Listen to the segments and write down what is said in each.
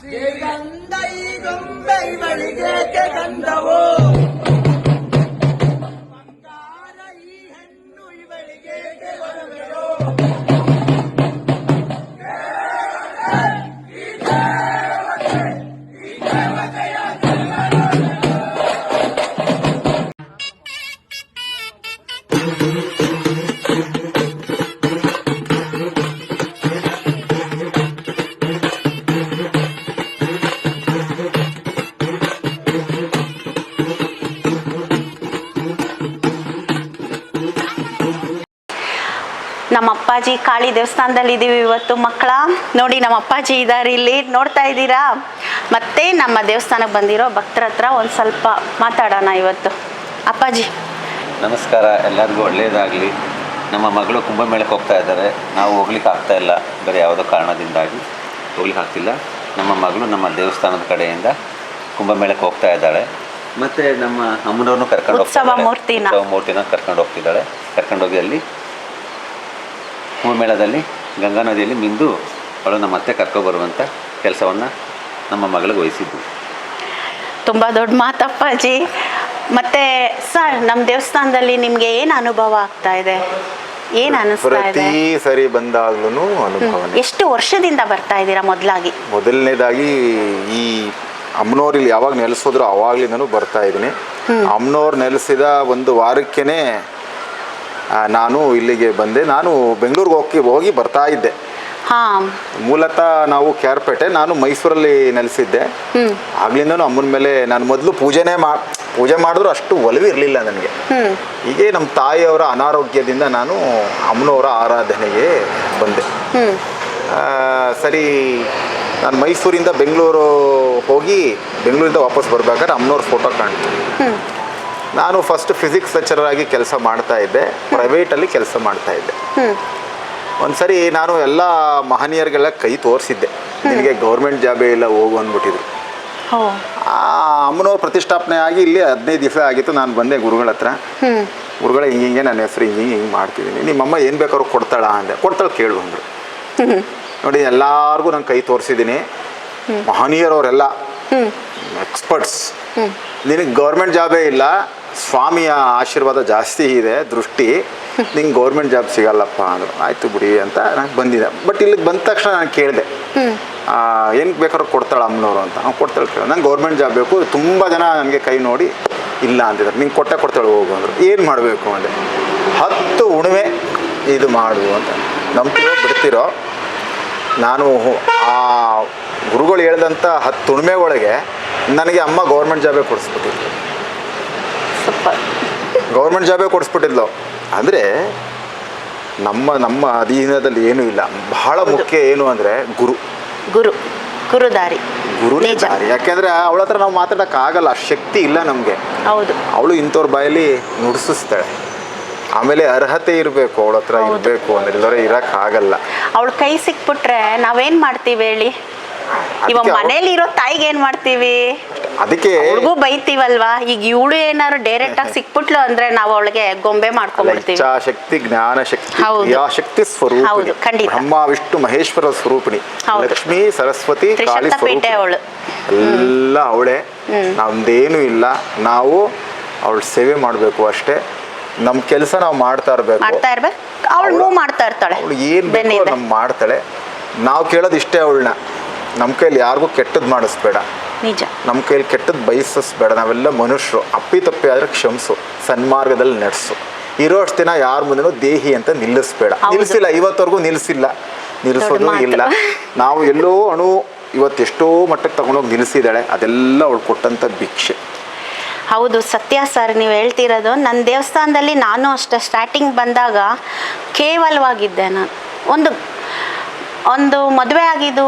ಶ್ರೀಗಂಧ ಈ ಗೊಂಬೆ ಇವಳಿಗೇಕೆ ಗಂಧವೋ, ಬಂಗಾರ ಈ ಹೆಣ್ಣು ಇವಳಿಗೇಕೆ ಒಡವೆಯೋ. ನಮ್ಮ ಅಪ್ಪಾಜಿ ಕಾಳಿ ದೇವಸ್ಥಾನದಲ್ಲಿ ಇದ್ದೀವಿ ಇವತ್ತು ಮಕ್ಕಳ. ನೋಡಿ ನಮ್ಮ ಅಪ್ಪಾಜಿ ಇದ್ದಾರೆ ಇಲ್ಲಿ, ನೋಡ್ತಾ ಇದ್ದೀರಾ. ಮತ್ತೆ ನಮ್ಮ ದೇವಸ್ಥಾನಕ್ಕೆ ಬಂದಿರೋ ಭಕ್ತರ ಹತ್ರ ಒಂದು ಸ್ವಲ್ಪ ಮಾತಾಡೋಣ ಇವತ್ತು. ಅಪ್ಪಾಜಿ ನಮಸ್ಕಾರ, ಎಲ್ಲರಿಗೂ ಒಳ್ಳೆಯದಾಗಲಿ. ನಮ್ಮ ಮಗಳು ಕುಂಭಮೇಳಕ್ಕೆ ಹೋಗ್ತಾ ಇದ್ದಾರೆ. ನಾವು ಹೋಗ್ಲಿಕ್ಕೆ ಆಗ್ತಾ ಇಲ್ಲ, ಬೇರೆ ಯಾವುದೋ ಕಾರಣದಿಂದಾಗಿ ಹೋಗ್ಲಿಕ್ಕೆ ಆಗ್ತಿಲ್ಲ. ನಮ್ಮ ಮಗಳು ನಮ್ಮ ದೇವಸ್ಥಾನದ ಕಡೆಯಿಂದ ಕುಂಭಮೇಳಕ್ಕೆ ಹೋಗ್ತಾ ಇದ್ದಾಳೆ. ಮತ್ತು ನಮ್ಮ ಅಮ್ಮನವ್ರನ್ನೂ ಕರ್ಕೊಂಡು ಉತ್ಸವ ಮೂರ್ತಿನ ಕರ್ಕೊಂಡು ಹೋಗ್ತಿದ್ದಾಳೆ. ಕರ್ಕೊಂಡೋಗಿ ಅಲ್ಲಿ ಕುಂಭಮೇಳದಲ್ಲಿ ಗಂಗಾ ನದಿಯಲ್ಲಿ ಮಿಂದು ಅವಳು ನಮ್ಮ ಅತ್ತೆ ಕರ್ಕೊಬರುವಂಥ ಕೆಲಸವನ್ನು ನಮ್ಮ ಮಗಳಿಗೆ ವಹಿಸಿದ್ದು. ತುಂಬ ದೊಡ್ಡ ಮಾತಪ್ಪಾಜಿ. ಮತ್ತೆ ಸರ್, ನಮ್ಮ ದೇವಸ್ಥಾನದಲ್ಲಿ ನಿಮಗೆ ಏನು ಅನುಭವ ಆಗ್ತಾ ಇದೆ? ಏನು ಅನಿಸ್ತಾ ಇದೆ? ಪ್ರತಿ ಸರಿ ಬಂದಾಗ್ಲೂ ಅನುಭವ. ಎಷ್ಟು ವರ್ಷದಿಂದ ಬರ್ತಾ ಇದ್ದೀರಾ? ಮೊದಲನೇದಾಗಿ ಈ ಅಮ್ಮನವ್ರು ಇಲ್ಲಿ ಯಾವಾಗ ನೆಲೆಸಿದ್ರು ಅವಾಗ್ಲಿಂದನೂ ಬರ್ತಾ ಇದ್ದೀನಿ. ಅಮ್ಮನವ್ರು ನೆಲೆಸಿದ ಒಂದು ವಾರಕ್ಕೇ ನಾನು ಇಲ್ಲಿಗೆ ಬಂದೆ. ನಾನು ಬೆಂಗಳೂರಿಗೆ ಹೋಗಿ ಬರ್ತಾ ಇದ್ದೆ. ಮೂಲತಃ ನಾವು ಕ್ಯಾರ್ಪೇಟೆ, ನಾನು ಮೈಸೂರಲ್ಲಿ ನೆಲೆಸಿದ್ದೆ. ಆಗ್ಲಿಂದನೂ ಅಮ್ಮನ ಮೇಲೆ ನಾನು ಮೊದಲು ಪೂಜೆ ಮಾಡಿದ್ರು ಅಷ್ಟು ಒಲವಿರಲಿಲ್ಲ ನನಗೆ. ಹೀಗೆ ನಮ್ಮ ತಾಯಿಯವರ ಅನಾರೋಗ್ಯದಿಂದ ನಾನು ಅಮ್ಮನವರ ಆರಾಧನೆಗೆ ಬಂದೆ. ಸರಿ, ನಾನು ಮೈಸೂರಿಂದ ಬೆಂಗಳೂರು ಹೋಗಿ ಬೆಂಗಳೂರಿಂದ ವಾಪಸ್ ಬರ್ಬೇಕಾದ್ರೆ ಅಮ್ಮನವ್ರ ಫೋಟೋ ಕಾಣ್ತು. ನಾನು ಫಸ್ಟ್ ಫಿಸಿಕ್ಸ್ ಲೆಕ್ಚರರ್ ಆಗಿ ಕೆಲಸ ಮಾಡ್ತಾ ಇದ್ದೆ, ಪ್ರೈವೇಟಲ್ಲಿ ಕೆಲಸ ಮಾಡ್ತಾ ಇದ್ದೆ. ಒಂದು ಸರಿ ನಾನು ಎಲ್ಲ ಮಹನೀಯರಿಗೆಲ್ಲ ಕೈ ತೋರಿಸಿದ್ದೆ, ನಿನಗೆ ಗೌರ್ಮೆಂಟ್ ಜಾಬೇ ಇಲ್ಲ, ಹೋಗು ಅಂದ್ಬಿಟ್ಟಿದ್ರು. ಅಮ್ಮನವ್ರ ಪ್ರತಿಷ್ಠಾಪನೆ ಆಗಿ ಇಲ್ಲಿ 15 ದಿವಸ ಆಗಿತ್ತು. ನಾನು ಬಂದೆ ಗುರುಗಳ ಹತ್ರ. ಗುರುಗಳ ಹಿಂಗೆ ನನ್ನ ಹೆಸರು ಹಿಂಗೆ ಮಾಡ್ತಿದ್ದೀನಿ, ನಿಮ್ಮಮ್ಮ ಏನು ಬೇಕಾದ್ರೂ ಕೊಡ್ತಾಳ ಅಂದೆ. ಕೊಡ್ತಾಳೆ ಕೇಳು ಅಂದರು. ನೋಡಿ, ಎಲ್ಲರಿಗೂ ನಾನು ಕೈ ತೋರಿಸಿದ್ದೀನಿ. ಮಹನೀಯರವರೆಲ್ಲ ಎಕ್ಸ್ಪರ್ಟ್ಸ್. ನಿನಗೆ ಗೌರ್ಮೆಂಟ್ ಜಾಬೇ ಇಲ್ಲ, ಸ್ವಾಮಿಯ ಆಶೀರ್ವಾದ ಜಾಸ್ತಿ ಇದೆ, ದೃಷ್ಟಿ, ನಿಂಗೆ ಗೌರ್ಮೆಂಟ್ ಜಾಬ್ ಸಿಗಲ್ಲಪ್ಪ ಅಂದರು. ಆಯಿತು ಬಿಡಿ ಅಂತ ನಾನು ಬಂದಿದ್ದೆ. ಬಟ್ ಇಲ್ಲಿಗೆ ಬಂದ ತಕ್ಷಣ ನಾನು ಕೇಳಿದೆ, ಏನು ಬೇಕಾದ್ರೂ ಕೊಡ್ತಾಳೆ ಅಮ್ಮನವರು ಅಂತ. ಅವ್ನು ಕೊಡ್ತಾಳೆ ಕೇಳಿ, ನಂಗೆ ಗೌರ್ಮೆಂಟ್ ಜಾಬ್ ಬೇಕು. ತುಂಬ ಜನ ನನಗೆ ಕೈ ನೋಡಿ ಇಲ್ಲ ಅಂತಿದ್ದಾರೆ. ನಿಂಗೆ ಕೊಡ್ತಾಳೆ ಹೋಗು ಅಂದರು. ಏನು ಮಾಡಬೇಕು ಅಂದೆ. 10 ಉಣಿಮೆ ಇದು ಮಾಡು ಅಂತ. ನಂಬ್ತಿರೋ ಬಿಡ್ತಿರೋ, ನಾನು ಆ ಗುರುಗಳು ಹೇಳ್ದಂಥ 10 ಉಣಿಮೆ ಒಳಗೆ ನನಗೆ ಅಮ್ಮ ಗೌರ್ಮೆಂಟ್ ಜಾಬೇ ಕೊಡಿಸ್ಬಿಟ್ಟಿದ್ಲು. ಗೌರ್ಮೆಂಟ್ ಜಾಬೇ ಕೊಡಿಸ್ಬಿಟ್ಟಿದ್ಲು. ಅಂದರೆ ನಮ್ಮ ಅಧೀನದಲ್ಲಿ ಏನೂ ಇಲ್ಲ. ಬಹಳ ಮುಖ್ಯ ಏನು ಅಂದರೆ ಗುರುದಾರಿ. ಯಾಕೆಂದರೆ ಅವಳ ಹತ್ರ ನಾವು ಮಾತಾಡೋಕ್ಕಾಗಲ್ಲ, ಶಕ್ತಿ ಇಲ್ಲ ನಮಗೆ. ಹೌದು, ಅವಳು ಇಂಥವ್ರ ಬಾಯಲ್ಲಿ ನುಡಿಸ್ತಾಳೆ. ಆಮೇಲೆ ಅರ್ಹತೆ ಇರಬೇಕು, ಅವಳ ಹತ್ರ ಇರಬೇಕು ಅಂದ್ರೆ, ಇಲ್ಲವರೆ ಇರೋಕ್ಕಾಗಲ್ಲ. ಅವಳ ಕೈ ಸಿಕ್ಬಿಟ್ರೆ ನಾವೇನು ಮಾಡ್ತೀವಿ ಹೇಳಿ? ಇವಾಗ ಮನೇಲಿ ಇರೋ ತಾಯಿಗೆ ಏನ್ ಮಾಡ್ತೀವಿ? ಅದಕ್ಕೆ ಅವ್ರಿಗೂ ಬೈತೀವಲ್ವಾ. ಈಗ ಇವಳು ಏನಾದ್ರು ಡೈರೆಕ್ಟ್ ಆಗಿ ಸಿಕ್ಬಿಟ್ಲು ಅಂದ್ರೆ ನಾವು ಅವಳಿಗೆ ಗೊಂಬೆ ಮಾಡ್ಕೊಂಡ್ಬಿಡ್ತೀವಿ. ಶಕ್ತಿ, ಜ್ಞಾನ ಶಕ್ತಿ, ಶಕ್ತಿ ಸ್ವರೂಪಿಣಿ, ಬ್ರಹ್ಮ ವಿಷ್ಣು ಮಹೇಶ್ವರ ಸ್ವರೂಪಿಣಿ, ಲಕ್ಷ್ಮೀ ಸರಸ್ವತಿ ಕಾಳಿ ಸ್ವರೂಪಿಣಿ, ಎಲ್ಲ ಅವಳೇ. ನಮ್ದೇನು ಇಲ್ಲ, ನಾವು ಅವಳ ಸೇವೆ ಮಾಡಬೇಕು ಅಷ್ಟೇ. ನಮ್ಮ ಕೆಲಸ ನಾವು ಮಾಡ್ತಾ ಇರ್ಬೇಕು. ಅವಳು ಮೂವ್ ಮಾಡ್ತಾ ಇರ್ತಾಳೆ, ಅವಳು ಏನು ಬೇಕೋ ನಮ್ಗೆ ಮಾಡ್ತಾಳೆ. ನಾವು ಕೇಳೋದು ಇಷ್ಟೇ, ಅವಳನ್ನ ನಮ್ಮ ಕೈಲಿ ಯಾರಿಗೂ ಕೆಟ್ಟದ್ದು ಮಾಡಿಸ್ಬೇಡ, ನಿಜ. ನಮ್ಮ ಕೈಲಿ ಕೆಟ್ಟದ್ದು ಬಯಸಿಸ್ಬೇಡ. ನಾವೆಲ್ಲ ಮನುಷ್ಯರು, ಅಪ್ಪಿ ಆದರೆ ಕ್ಷಮಿಸು, ಸನ್ಮಾರ್ಗದಲ್ಲಿ ನಡೆಸು. ಇರೋಷ್ಟು ದಿನ ಯಾರ ಮುಂದೆನೂ ದೇಹಿ ಅಂತ ನಿಲ್ಲಿಸ್ಬೇಡ. ನಿಲ್ಲಿಸಿಲ್ಲ, ಇವತ್ತವರೆಗೂ ನಿಲ್ಲಿಸೋದು ಇಲ್ಲ. ನಾವು ಎಲ್ಲೋ ಇವತ್ತೆಷ್ಟೋ ಮಟ್ಟಕ್ಕೆ ತಗೊಂಡೋಗಿ ನಿಲ್ಲಿಸಿದ್ದಾಳೆ. ಅದೆಲ್ಲ ಅವಳು ಕೊಟ್ಟಂಥ ಭಿಕ್ಷೆ. ಹೌದು, ಸತ್ಯ ಸರ್ ನೀವು ಹೇಳ್ತಿರೋದು. ನನ್ನ ದೇವಸ್ಥಾನದಲ್ಲಿ ನಾನು ಅಷ್ಟೇ ಸ್ಟಾರ್ಟಿಂಗ್ ಬಂದಾಗ ಕೇವಲವಾಗಿದ್ದೆ. ನಾನು ಒಂದು ಮದುವೆ ಆಗಿದ್ದು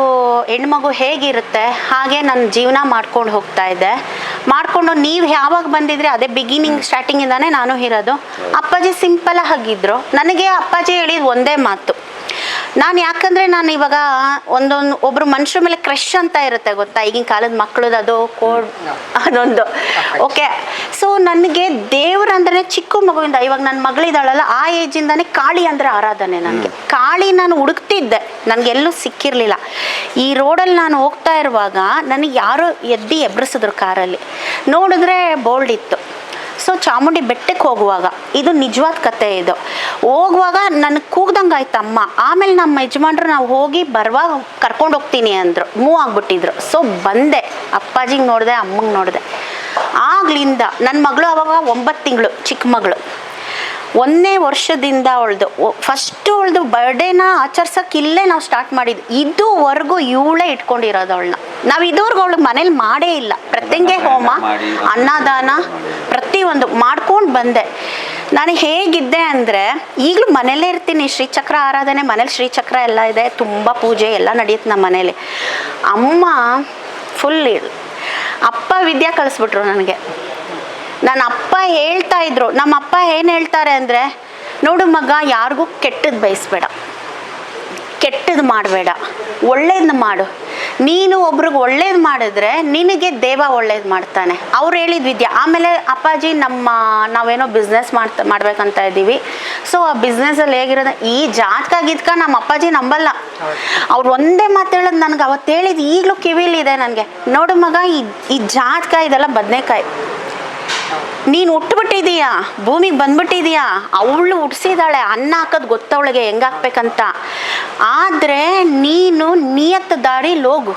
ಹೆಣ್ಮಗು ಹೇಗಿರುತ್ತೆ ಹಾಗೆ ನನ್ನ ಜೀವನ ಮಾಡ್ಕೊಂಡು ಹೋಗ್ತಾ ಇದ್ದೆ. ಮಾಡಿಕೊಂಡು ನೀವು ಯಾವಾಗ ಬಂದಿದ್ರಿ ಅದೇ ಸ್ಟಾರ್ಟಿಂಗಿಂದಾನೇ ನಾನು ಇರೋದು. ಅಪ್ಪಾಜಿ ಸಿಂಪಲ್ ಆಗಿದ್ರು. ನನಗೆ ಅಪ್ಪಾಜಿ ಹೇಳಿದ ಒಂದೇ ಮಾತು, ನಾನು ಯಾಕಂದರೆ ನಾನು ಇವಾಗ ಒಬ್ಬರು ಮನುಷ್ಯರ ಮೇಲೆ ಕ್ರಶ್ ಅಂತ ಇರುತ್ತೆ ಗೊತ್ತಾ, ಈಗಿನ ಕಾಲದ ಮಕ್ಕಳದ್ದು ಅದು ಕೋಡ್ ಅದೊಂದು. ಓಕೆ, ಸೊ ನನಗೆ ದೇವ್ರಂದ್ರೆ ಚಿಕ್ಕ ಮಗುವಿಂದ, ಇವಾಗ ನನ್ನ ಮಗಳಿದ್ದಾಳಲ್ಲ ಆ ಏಜಿಂದಾನೇ ಕಾಳಿ ಅಂದರೆ ಆರಾಧನೆ ನನಗೆ. ಕಾಳಿ ನಾನು ಹುಡುಕ್ತಿದ್ದೆ, ನನಗೆಲ್ಲೂ ಸಿಕ್ಕಿರಲಿಲ್ಲ. ಈ ರೋಡಲ್ಲಿ ನಾನು ಹೋಗ್ತಾ ಇರುವಾಗ ನನಗೆ ಯಾರೋ ಎಬ್ರಿಸಿದ್ರು ಕಾರಲ್ಲಿ, ನೋಡಿದ್ರೆ ಬೋಲ್ಡ್ ಇತ್ತು. ಸೊ ಚಾಮುಂಡಿ ಬೆಟ್ಟಕ್ಕೆ ಹೋಗುವಾಗ, ಇದು ನಿಜವಾದ ಕತೆ, ಇದು ಹೋಗುವಾಗ ನನಗೆ ಕೂಗ್ದಂಗೆ ಆಯ್ತು ಅಮ್ಮ. ಆಮೇಲೆ ನಮ್ಮ ಯಜಮಾನ್ರು ನಾವು ಹೋಗಿ ಬರುವಾಗ ಕರ್ಕೊಂಡು ಹೋಗ್ತೀನಿ ಅಂದರು, ಮೂವ್ ಆಗಿಬಿಟ್ಟಿದ್ರು. ಸೊ ಬಂದೆ, ಅಪ್ಪಾಜಿಗೆ ನೋಡಿದೆ, ಅಮ್ಮಂಗೆ ನೋಡಿದೆ. ಆಗ್ಲಿಂದ ನನ್ನ ಮಗಳು ಅವಾಗ 9 ತಿಂಗಳು, ಚಿಕ್ಕ ಮಗಳು. 1ನೇ ವರ್ಷದಿಂದ ಅವಳದು ಬರ್ಡೇನ ಆಚರ್ಸೋಕೆ ಇಲ್ಲೇ ನಾವು ಸ್ಟಾರ್ಟ್ ಮಾಡಿದ್ವಿ. ಇದುವರೆಗೂ ಇವಳೇ ಇಟ್ಕೊಂಡಿರೋದು ಅವಳನ್ನ. ನಾವು ಇದುವರೆಗೂ ಅವಳಿಗೆ ಮನೇಲಿ ಮಾಡೇ ಇಲ್ಲ. ಪ್ರತಿಂಗೆ ಹೋಮ, ಅನ್ನದಾನ ಪ್ರತಿಯೊಂದು ಮಾಡ್ಕೊಂಡು ಬಂದೆ. ನಾನು ಹೇಗಿದ್ದೆ ಅಂದರೆ, ಈಗಲೂ ಮನೇಲೇ ಇರ್ತೀನಿ. ಶ್ರೀಚಕ್ರ ಆರಾಧನೆ ಮನೇಲಿ, ಶ್ರೀಚಕ್ರ ಎಲ್ಲ ಇದೆ, ತುಂಬ ಪೂಜೆ ಎಲ್ಲ ನಡೆಯುತ್ತೆ ನಮ್ಮ ಮನೇಲಿ. ಅಮ್ಮ ಫುಲ್ ಅಪ್ಪ ವಿದ್ಯೆ ಕಳಿಸ್ಬಿಟ್ರು ನನಗೆ. ನನ್ನ ಅಪ್ಪ ಹೇಳ್ತಾ ಇದ್ರು, ನಮ್ಮ ಅಪ್ಪ ಏನು ಹೇಳ್ತಾರೆ ಅಂದರೆ, ನೋಡು ಮಗ, ಯಾರಿಗೂ ಕೆಟ್ಟದ್ದು ಬಯಸ್ಬೇಡ, ಕೆಟ್ಟದ್ದು ಮಾಡಬೇಡ, ಒಳ್ಳೇದನ್ನ ಮಾಡು. ನೀನು ಒಬ್ರಿಗೆ ಒಳ್ಳೇದು ಮಾಡಿದ್ರೆ ನಿನಗೆ ಒಳ್ಳೇದು ಮಾಡ್ತಾನೆ. ಅವ್ರು ಹೇಳಿದ ವಿದ್ಯೆ. ಆಮೇಲೆ ಅಪ್ಪಾಜಿ ನಾವೇನೋ ಬಿಸ್ನೆಸ್ ಮಾಡ್ಬೇಕಂತ ಇದ್ದೀವಿ. ಸೊ ಆ ಬಿಸ್ನೆಸ್ಸಲ್ಲಿ ಹೇಗಿರೋದು, ಈ ಜಾತಕ ಗೀತ್ಕ ನಮ್ಮ ಅಪ್ಪಾಜಿ ನಂಬಲ್ಲ. ಅವ್ರು ಒಂದೇ ಮಾತು ಹೇಳೋದು ನನಗೆ, ಅವತ್ತು ಹೇಳಿದ್ದು ಈಗಲೂ ಕಿವಿಲಿದೆ ನನಗೆ. ನೋಡು ಮಗ, ಈ ಜಾತಕ ಇದೆಲ್ಲ ಬದನೆಕಾಯಿ, ನೀನು ಹುಟ್ಟುಬಿಟ್ಟಿದೀಯಾ, ಭೂಮಿಗೆ ಬಂದ್ಬಿಟ್ಟಿದೀಯಾ. ಅವಳು ಹುಟ್ಟಿಸಿದಾಳೆ, ಅನ್ನ ಹಾಕೋದು ಗೊತ್ತವಳಿಗೆ ಹೆಂಗೆ ಹಾಕ್ಬೇಕಂತ. ಆದರೆ ನೀನು ನಿಯತ್ ದಾರಿಲಿ ಹೋಗು.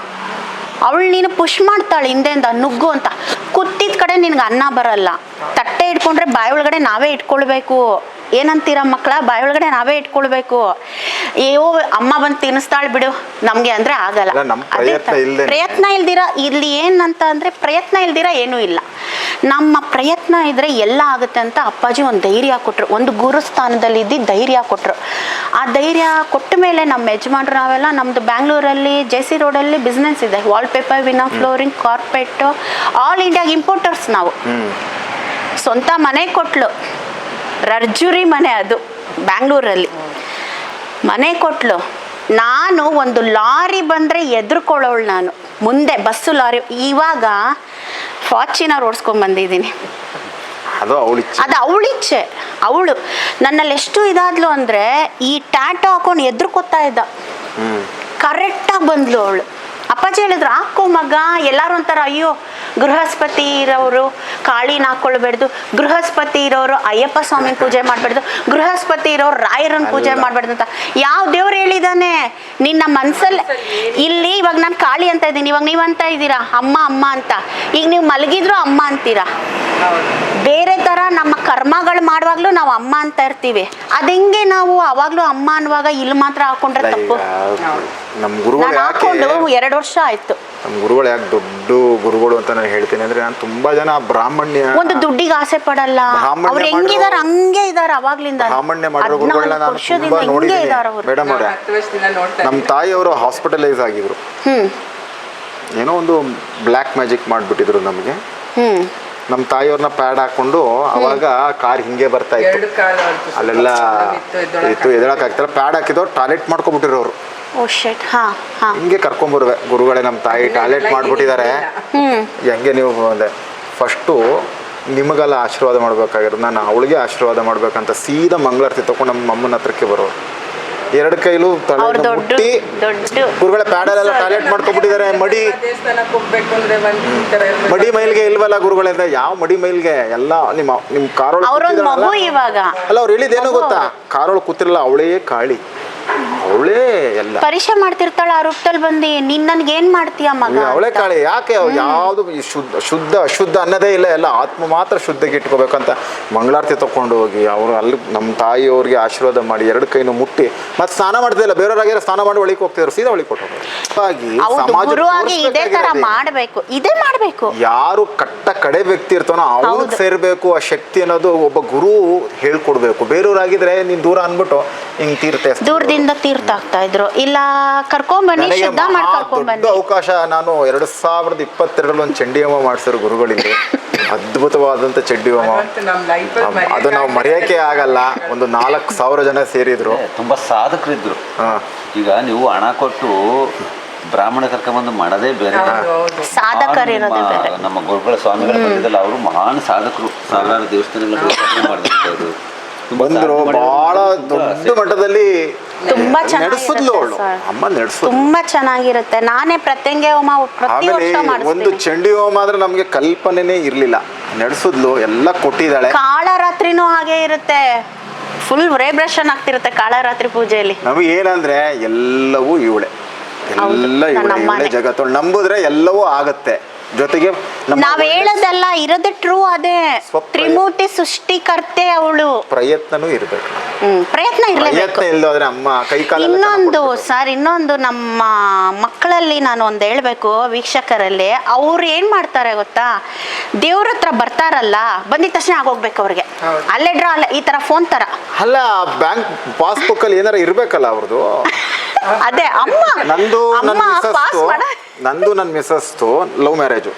ಅವಳು ನೀನು ಪುಷ್ ಮಾಡ್ತಾಳೆ ಹಿಂದೆಯಿಂದ, ನುಗ್ಗು ಅಂತ. ಕೂತಿದ್ದ ಕಡೆ ನಿನ್ಗೆ ಅನ್ನ ಬರಲ್ಲ. ತಟ್ಟೆ ಇಟ್ಕೊಂಡ್ರೆ ಬಾಯಿ ಒಳಗಡೆ ನಾವೇ ಇಟ್ಕೊಳ್ಬೇಕು. ಏನಂತೀರ ಮಕ್ಕಳ, ಬಾಯಿ ಒಳಗಡೆ ನಾವೇ ಇಟ್ಕೊಳ್ಬೇಕು. ಅಯ್ಯೋ ಅಮ್ಮ ಬಂದು ತಿನ್ನಿಸ್ತಾಳೆ ಬಿಡು ನಮಗೆ ಅಂದರೆ ಆಗಲ್ಲ. ಪ್ರಯತ್ನ ಇಲ್ದಿರ ಇಲ್ಲಿ ಏನಂತ ಅಂದರೆ, ಪ್ರಯತ್ನ ಇಲ್ದಿರ ಏನೂ ಇಲ್ಲ. ನಮ್ಮ ಪ್ರಯತ್ನ ಇದ್ದರೆ ಎಲ್ಲ ಆಗುತ್ತೆ ಅಂತ ಅಪ್ಪಾಜಿ ಒಂದು ಧೈರ್ಯ ಕೊಟ್ಟರು. ಒಂದು ಗುರುಸ್ಥಾನದಲ್ಲಿ ಇದ್ದು ಧೈರ್ಯ ಕೊಟ್ಟರು. ಆ ಧೈರ್ಯ ಕೊಟ್ಟ ಮೇಲೆ ನಮ್ಮ ಯಜಮಾನ್ರು ನಾವೆಲ್ಲ, ನಮ್ಮದು ಬ್ಯಾಂಗ್ಳೂರಲ್ಲಿ JC ರೋಡಲ್ಲಿ ಬಿಸ್ನೆಸ್ ಇದೆ, ವಾಲ್ಪೇಪರ್, ವಿನಾ ಫ್ಲೋರಿಂಗ್, ಕಾರ್ಪೆಟ್ಟು, ಆಲ್ ಇಂಡಿಯಾಗೆ ಇಂಪೋರ್ಟರ್ಸ್ ನಾವು. ಸ್ವಂತ ಮನೆ ಕೊಟ್ಲು, ರರ್ಜುರಿ ಮನೆ, ಅದು ಬ್ಯಾಂಗ್ಳೂರಲ್ಲಿ ಮನೆ ಕೊಟ್ಲು. ನಾನು ಒಂದು ಲಾರಿ ಬಂದರೆ ಎದುರ್ಕೊಳ್ಳೋಳು ನಾನು, ಮುಂದೆ ಬಸ್ಸು ಲಾರಿ. ಇವಾಗ ಫಾರ್ಚುನರ್ ಓಡಿಸ್ಕೊಂಡು ಬಂದಿದ್ದೀನಿ. ಅದು ಅವಳಿಚ್ಛೆ. ಅವಳು ನನ್ನಲ್ಲಿ ಎಷ್ಟು ಇದಾದ್ಲು ಅಂದರೆ, ಈ ಟ್ಯಾಟೋ ಹಾಕೊಂಡು ಎದುರ್ಕೊತಾ ಇದ್ದ, ಕರೆಕ್ಟಾಗಿ ಬಂದ್ಲು ಅವಳು. ಅಪ್ಪಾಜಿ ಹೇಳಿದ್ರು, ಹಾಕೋ ಮಗ. ಎಲ್ಲರೂ ಒಂಥರ, ಅಯ್ಯೋ ಗೃಹಸ್ಪತಿ ಇರೋರು ಕಾಳಿನ ಹಾಕ್ಕೊಳ್ಬೇಡ್ದು, ಗೃಹಸ್ಪತಿ ಇರೋರು ಅಯ್ಯಪ್ಪ ಸ್ವಾಮಿ ಪೂಜೆ ಮಾಡಬೇಡ್ದು, ಗೃಹಸ್ಪತಿ ಇರೋರು ರಾಯರನ್ನ ಪೂಜೆ ಮಾಡಬೇಡ್ದು ಅಂತ. ಯಾವ ದೇವ್ರು ಹೇಳಿದಾನೆ ನಿನ್ನ ಮನಸ್ಸಲ್ಲಿ? ಇಲ್ಲಿ ಇವಾಗ ನಾನು ಕಾಳಿ ಅಂತ ಇದ್ದೀನಿ, ಇವಾಗ ನೀವು ಅಂತ ಇದ್ದೀರಾ ಅಮ್ಮ ಅಮ್ಮ ಅಂತ. ಈಗ ನೀವು ಮಲಗಿದ್ರು ಅಮ್ಮ ಅಂತೀರಾ. ಬೇರೆ ಥರ ನಮ್ಮ ಕರ್ಮಗಳು ಮಾಡುವಾಗಲೂ ನಾವು ಅಮ್ಮ ಅಂತ ಇರ್ತೀವಿ. ಅದೆಂಗೆ ನಾವು ಅವಾಗಲೂ ಅಮ್ಮ ಅನ್ನುವಾಗ ಇಲ್ಲಿ ಮಾತ್ರ ಹಾಕೊಂಡ್ರೆ ತಪ್ಪು. ನಮ್ಮ ಗುರುಗಳು ಹಾಕೊಂಡು 2 ವರ್ಷ ಆಯ್ತು. ನಮ್ಮ ಗುರುಗಳು ಯಾಕೆ ದೊಡ್ಡ ಗುರುಗಳು ಅಂತ ನಾನು ಹೇಳ್ತೀನಿ ಅಂದ್ರೆ, ನಾನು ತುಂಬಾ ಜನ ಬ್ರಾಹ್ಮಣ್ಯ, ಒಂದು ದುಡ್ಡಿಗೆ ಆಸೆ ಪಡಲ್ಲ. ಅವ್ರು ಹೆಂಗಿದಾರೆ ಹಂಗೆ ಇದಾರೆ ಅವಾಗ್ಲಿಂದ. ಬ್ರಾಹ್ಮಣ್ಯ ಮಾಡಿರೋ ಗುರುಗಳನ್ನ ನಾನು ತುಂಬಾ ನೋಡಿದ್ದೀನಿ ಮೇಡಮ್ ಅವರೇ. ನಮ್ಮ ತಾಯಿಯವರು ಹಾಸ್ಪಿಟಲೈಸ್ ಆಗಿದ್ರು. ಏನೋ ಒಂದು ಬ್ಲ್ಯಾಕ್ ಮ್ಯಾಜಿಕ್ ಮಾಡಿಬಿಟ್ಟಿದ್ರು ನಮಗೆ. ನಮ್ಮ ತಾಯಿಯವ್ರನ್ನ ಪ್ಯಾಡ್ ಹಾಕೊಂಡು ಅವಾಗ ಕಾರ್ ಹಿಂಗೆ ಬರ್ತಾ ಇತ್ತು, ಅಲ್ಲೆಲ್ಲ ಇತ್ತು, ಎದಳಕ್ ಆಗ್ತಿಲ್ಲ. ಪ್ಯಾಡ್ ಹಾಕಿದೋ ಟಾಯ್ಲೆಟ್ ಮಾಡ್ಕೊಬಿಟ್ಟಿರೋರು. ಹಿಂಗೆ ಕರ್ಕೊಂಬರುವೆ, ಗುರುಗಳೇ ನಮ್ಮ ತಾಯಿ ಟಾಯ್ಲೆಟ್ ಮಾಡ್ಬಿಟ್ಟಿದ್ದಾರೆ, ಹೆಂಗೆ ನೀವು ಅಂದೆ. ಫಸ್ಟು ನಿಮಗೆಲ್ಲ ಆಶೀರ್ವಾದ ಮಾಡ್ಬೇಕಾಗಿರೋದು, ನಾನು ಅವಳಿಗೆ ಆಶೀರ್ವಾದ ಮಾಡ್ಬೇಕಂತ ಸೀದಾ ಮಂಗಳಾರತಿ ತಗೊಂಡು ನಮ್ಮ ಅಮ್ಮನ ಹತ್ರಕ್ಕೆ ಬರೋರು. 2 ಕೈಲೂ ಮುಟ್ಟಿ, ಗುರುಗಳ ಪ್ಯಾಡಲ್ಲೆಲ್ಲ ಟಾಯ್ಲೆಟ್ ಮಾಡ್ಕೊಬಿಟ್ಟಿದ್ದಾರೆ. ಮಡಿ ಮೈಲ್ಗೆ ಇಲ್ವಲ್ಲ ಗುರುಗಳಿಂದ, ಯಾವ ಮಡಿ ಮೈಲ್ಗೆ ಎಲ್ಲ ನಿಮ್ಮ ಕಾರೊಳಗೆ ಅಲ್ಲ. ಅವ್ರು ಹೇಳಿದೇನೋ ಗೊತ್ತಾ, ಕಾರೊಳಗೆ ಕೂತಿರಲ್ಲ ಅವಳೇ ಕಾಳಿ, ಅವಳೇ ಎಲ್ಲ ಪರೀಕ್ಷೆ ಮಾಡ್ತಿರ್ತಾಳೆ. ಆ ರೂಪದಲ್ಲಿ ಬಂದು ನೀನ್ ನನ್ಗೆ ಏನ್ ಮಾಡ್ತೀಯ ಮಗ, ಅವಳೇ ಕಾಳಿ. ಯಾಕೆ ಯಾವುದು ಶುದ್ಧ ಅಶುದ್ಧ ಅನ್ನೋದೇ ಇಲ್ಲ, ಎಲ್ಲ ಆತ್ಮ ಮಾತ್ರ ಶುದ್ಧಗೆ ಇಟ್ಕೋಬೇಕಂತ ಮಂಗಳಾರತಿ ತಗೊಂಡು ಹೋಗಿ ಅವರು ಅಲ್ಲಿ ನಮ್ಮ ತಾಯಿಯವ್ರಿಗೆ ಆಶೀರ್ವಾದ ಮಾಡಿ 2 ಕೈನು ಮುಟ್ಟಿ, ಮತ್ತೆ ಸ್ನಾನ ಮಾಡ್ತಿಲ್ಲ, ಬೇರೆಯವ್ರಾಗಿರೋ ಸ್ನಾನ ಮಾಡಿ ಒಳಗೆ ಹೋಗ್ತಿದ್ರು, ಸೀದಾ ಒಳಗೆ ಕೊಟ್ಟು ಮಾಡಬೇಕು. ಇದೇ ಮಾಡಬೇಕು. ಯಾರು ಕಡೆ ವ್ಯಕ್ತಿ ಇರ್ತಾನೋ ಅವ್ರಿಗೆ ಸೇರ್ಬೇಕು ಆ ಶಕ್ತಿ ಅನ್ನೋದು ಒಬ್ಬ ಗುರು ಹೇಳ್ಕೊಡ್ಬೇಕು. ಬೇರೆಯವ್ರಾಗಿದ್ರೆ ನೀನ್ ದೂರ ಅನ್ಬಿಟ್ಟು ಹಿಂಗ್ ತೀರ್ತೆ ಅಲ್ಲಿಂದ ತೀರ್ಥ ಆಗ್ತಾ ಇದ್ರು, ಇಲ್ಲ ಕರ್ಕೊಂಬನ್ನಿ ನನಗೆ ಶುದ್ಧ ಮಾಡಿ ದೊಡ್ಡ ಕರ್ಕೊಂಬನ್ನಿ. ಅವಕಾಶ. ನಾನು 2022 ಒಂದು ಚಂಡಿ ಹೋಮ ಮಾಡಿಸಿದ್ರು ಗುರುಗಳಿಗೆ. ಅದ್ಭುತವಾದಂಥ ಚಂಡಿ ಹೋಮ, ಅದು ನಾವು ಮರೆಯೋಕೆ ಆಗಲ್ಲ. ಒಂದು 4,000 ಜನ ಸೇರಿದ್ರು. ತುಂಬ ಸಾಧಕರಿದ್ರು. ಈಗ ನೀವು ಹಣ ಕೊಟ್ಟು ಬ್ರಾಹ್ಮಣ ಕರ್ಕೊಂಬಂದು ಮಾಡೋದೇ ಬೇರೆ. ಸಾಧಕರಿರೋದೇ ಬೇರೆ. ನಮ್ಮ ಗುರುಗಳ ಸ್ವಾಮಿಗಳ ಬಂದಿದ್ದಲ್ಲ, ಅವರು ಮಹಾನ್ ಸಾಧಕರು. ಸಾವಿರಾರು ದೇವಸ್ಥಾನಗಳು ಮಾಡ್ತಿದ್ರು, ಬಂದ್ರು. ಬಹಳ ದೊಡ್ಡ ಮಟ್ಟದಲ್ಲಿ ತುಂಬಾ ನಡೆಸಿದ್ಲು ಅವಳು. ಅಮ್ಮ ನಡೆಸಿದ್ಲು, ತುಂಬಾ ಚೆನ್ನಾಗಿರುತ್ತೆ. ನಾನೇ ಪ್ರತ್ಯಂಗ ಹೋಮ ಪ್ರತಿ ವರ್ಷ ಒಂದು ಮಾಡಿಸ್ತೀನಿ. ಚಂಡಿ ಹೋಮ ಆದ್ರೆ ನಮ್ಗೆ ಕಲ್ಪನೆನೇ ಇರ್ಲಿಲ್ಲ. ನಡೆಸಿದ್ಲು, ಎಲ್ಲ ಕೊಟ್ಟಿದ್ದಾಳೆ. ಕಾಳರಾತ್ರಿನೂ ಹಾಗೆ ಇರುತ್ತೆ, ಫುಲ್ ವೈಬ್ರೇಷನ್ ಆಗ್ತಿರುತ್ತೆ ಕಾಳರಾತ್ರಿ ಪೂಜೆಯಲ್ಲಿ. ನಮಗೆ ಏನಂದ್ರೆ ಎಲ್ಲವೂ ಇವಳೆ, ಎಲ್ಲ ಇವಳೆ ಜಗತ್ತು. ನಂಬುದ್ರೆ ಎಲ್ಲವೂ ಆಗತ್ತೆ. ಜೊತೆಗೆ ನಾವ್ ಹೇಳೋದಲ್ಲ, ಇರೋದೇ ಟ್ರೂ. ಅದೇ ತ್ರಿಮೂರ್ತಿ ಸೃಷ್ಟಿಕರ್ತೆ ಅವಳು. ಪ್ರಯತ್ನನೂ ಇರ್ಬೇಕು. ಪ್ರಯತ್ನ ಇರಲೇಬೇಕು. ಪ್ರಯತ್ನ ಇಲ್ಲದ್ರೆ ಅಮ್ಮ ಕೈ ಕಾಲ. ಇನ್ನೊಂದು ನಮ್ಮ ಮಕ್ಕಳಲ್ಲಿ ನಾನು ಒಂದು ಹೇಳ್ಬೇಕು, ವೀಕ್ಷಕರಲ್ಲಿ. ಅವ್ರು ಏನ್ ಮಾಡ್ತಾರೆ ಗೊತ್ತಾ, ದೇವ್ರ ಹತ್ರ ಬರ್ತಾರಲ್ಲ, ಬಂದಿದ ತಕ್ಷಣ ಆಗೋಗ್ಬೇಕು ಅವ್ರಿಗೆ. ಅಲ್ಲೇ ಡ್ರಾ, ಅಲ್ಲ ಈ ತರ ಫೋನ್ ತರ ಅಲ್ಲ, ಬ್ಯಾಂಕ್ ಪಾಸ್ಬುಕ್ ಅಲ್ಲಿ ಏನಾರ ಇರ್ಬೇಕಲ್ಲ ಅವ್ರದ್ದು. ಅದೇ ಅಮ್ಮ ನಂದು ನನ್ನ ಮಿಸಸ್ತು ಲವ್ ಮ್ಯಾರೇಜು.